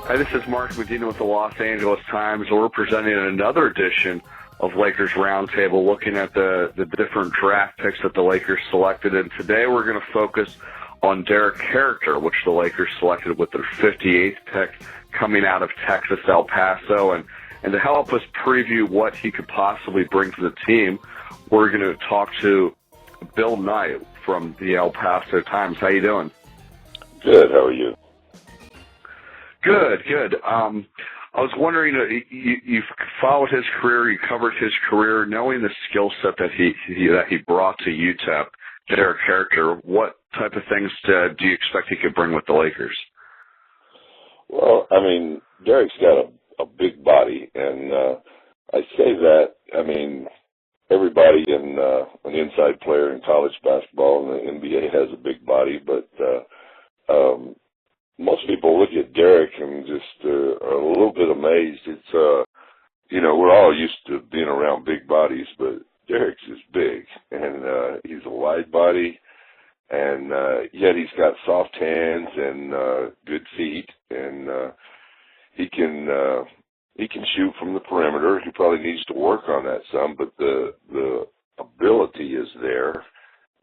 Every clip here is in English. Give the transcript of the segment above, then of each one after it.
Hi, this is Mark Medina with the Los Angeles Times. We're presenting another edition of Lakers Roundtable, looking at the different draft picks that the Lakers selected. And today we're going to focus on Derrick Caracter, which the Lakers selected with their 58th pick coming out of Texas, El Paso. And to help us preview what he could possibly bring to the team, we're going to talk to Bill Knight from the El Paso Times. How you doing? Good. How are you? Good. I was wondering, you've followed his career, you covered his career, knowing the skill set that he brought to UTEP, Derrick Caracter. What type of things do you expect he could bring with the Lakers? Well, I mean, Derrick's got a big body, and I say that, I mean, everybody an inside player in college basketball and the NBA has a big body, but most people look at Derrick and just are a little bit amazed. It's, we're all used to being around big bodies, but Derrick's is big, and he's a wide body, and yet he's got soft hands and good feet, and he can shoot from the perimeter. He probably needs to work on that some, but the ability is there,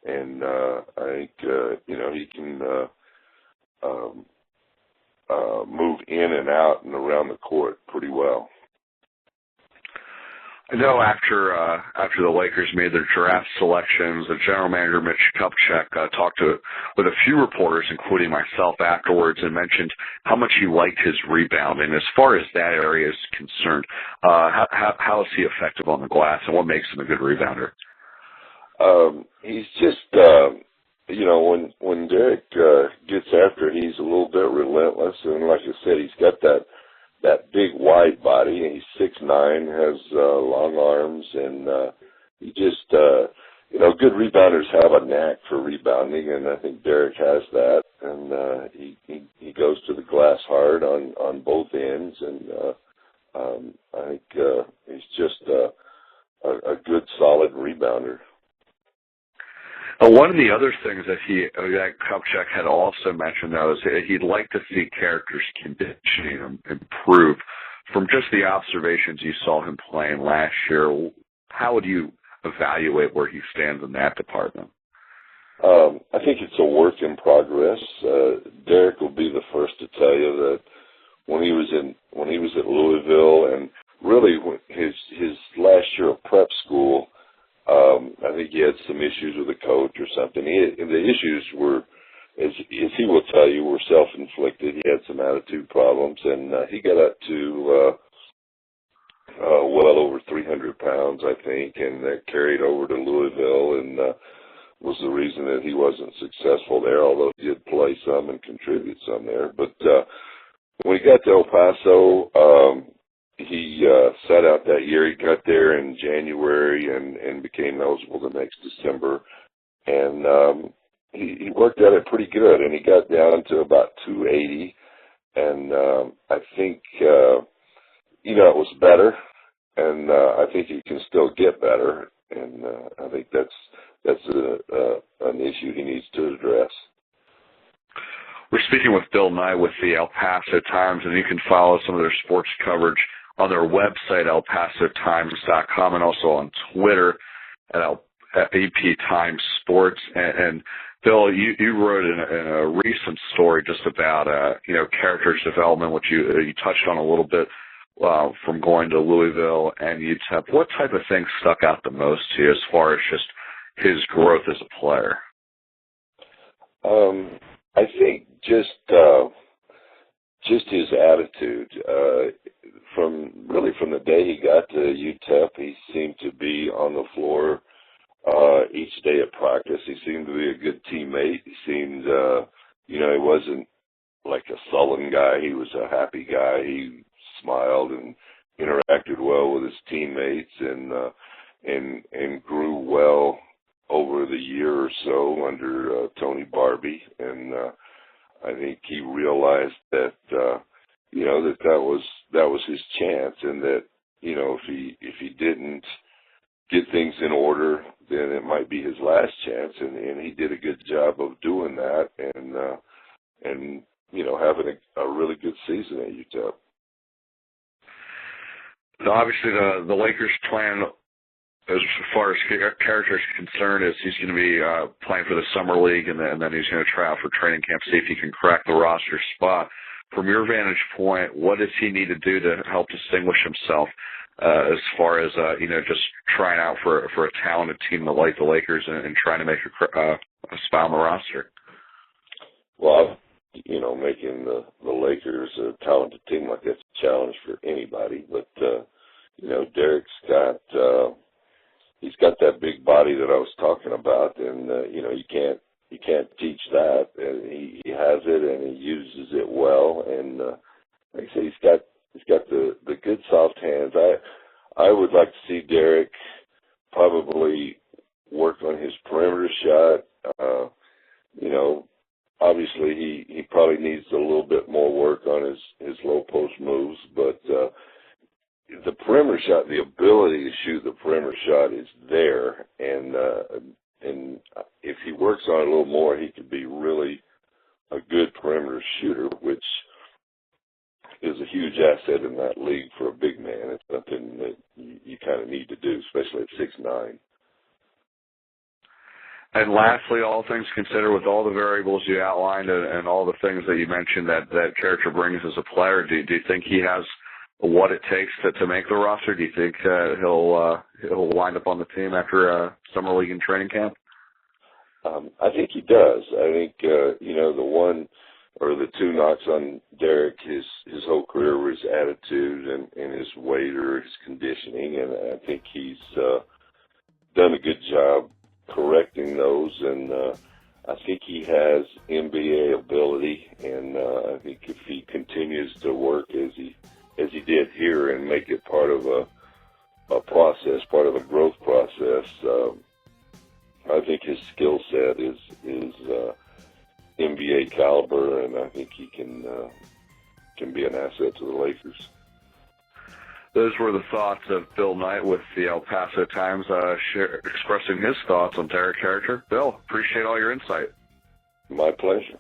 and I think he can move in and out and around the court pretty well. I know after the Lakers made their draft selections, the general manager, Mitch Kupchak, talked with a few reporters, including myself, afterwards, and mentioned how much he liked his rebounding. As far as that area is concerned, how is he effective on the glass, and what makes him a good rebounder? He's just, when Derrick gets after, he's a little bit relentless, and like I said, he's got that big wide body, and he's 6'9", has long arms, and he just, good rebounders have a knack for rebounding, and I think Derrick has that, and he goes to the glass hard on both ends, and I think he's just a good, solid rebounder. One of the other things that Kupchak had also mentioned, though, is that he'd like to see Caracter's conditioning improve. From just the observations you saw him playing last year, how would you evaluate where he stands in that department? I think it's a work in progress. Derrick will be the first to tell you that when he was at Louisville, and really his last year of prep school, I think he had some issues with the coach or something. The issues were, as he will tell you, were self-inflicted. He had some attitude problems, and he got up to well over 300 pounds, I think, and that carried over to Louisville and was the reason that he wasn't successful there, although he did play some and contribute some there. But when he got to El Paso, he sat out that year. He got there in January and became eligible the next December. And he worked at it pretty good, and he got down to about 280. And I think, it was better, and I think he can still get better. And I think that's an issue he needs to address. We're speaking with Bill Knight with the El Paso Times, and you can follow some of their sports coverage on their website, elpasotimes.com, and also on Twitter at AP Times Sports. And Bill, you wrote in a recent story just about Caracter's development, which you touched on a little bit from going to Louisville and UTEP. What type of things stuck out the most to you as far as just his growth as a player? I think just his attitude. From the day he got to UTEP, he seemed to be on the floor each day at practice. He seemed to be a good teammate. He seemed, he wasn't like a sullen guy. He was a happy guy. He smiled and interacted well with his teammates, and grew well over the year or so under Tony Barbie. And I think he realized that that was his chance, and that if he didn't get things in order, then it might be his last chance. And he did a good job of doing that, and having a really good season at UTEP. Obviously, the Lakers' plan, as far as Caracter is concerned, is he's going to be playing for the summer league, and then he's going to try out for training camp, see if he can crack the roster spot. From your vantage point, what does he need to do to help distinguish himself as far as just trying out for a talented team like the Lakers and trying to make a spot on the roster? Well, making the Lakers a talented team like that's a challenge for anybody. But Derrick's got he's got that big body that I was talking about, and you can't teach that. And he has it, and he uses it well. And like I say, he's got the good soft hands. I would like to see Derrick probably work on his perimeter shot. Obviously he probably needs a little bit more work on his low post moves, but the perimeter shot, the ability to shoot the perimeter shot is there, and if he works on it a little more, he could be really a good perimeter shooter, which is a huge asset in that league for a big man. It's something that you kind of need to do, especially at 6'9". And lastly, all things considered, with all the variables you outlined and all the things that you mentioned that Caracter brings as a player, do you think he has what it takes to make the roster? Do you think he'll wind up on the team after summer league and training camp? I think he does. I think the one or the two knocks on Derrick his whole career was his attitude and his weight or his conditioning, and I think he's done a good job correcting those, and I think he has NBA ability, and I think if he continues to work as he did here and make it part of a process, part of a growth process, I think his skill set is NBA caliber, and I think he can be an asset to the Lakers. Those were the thoughts of Bill Knight with the El Paso Times, expressing his thoughts on Derrick Caracter. Bill, appreciate all your insight. My pleasure.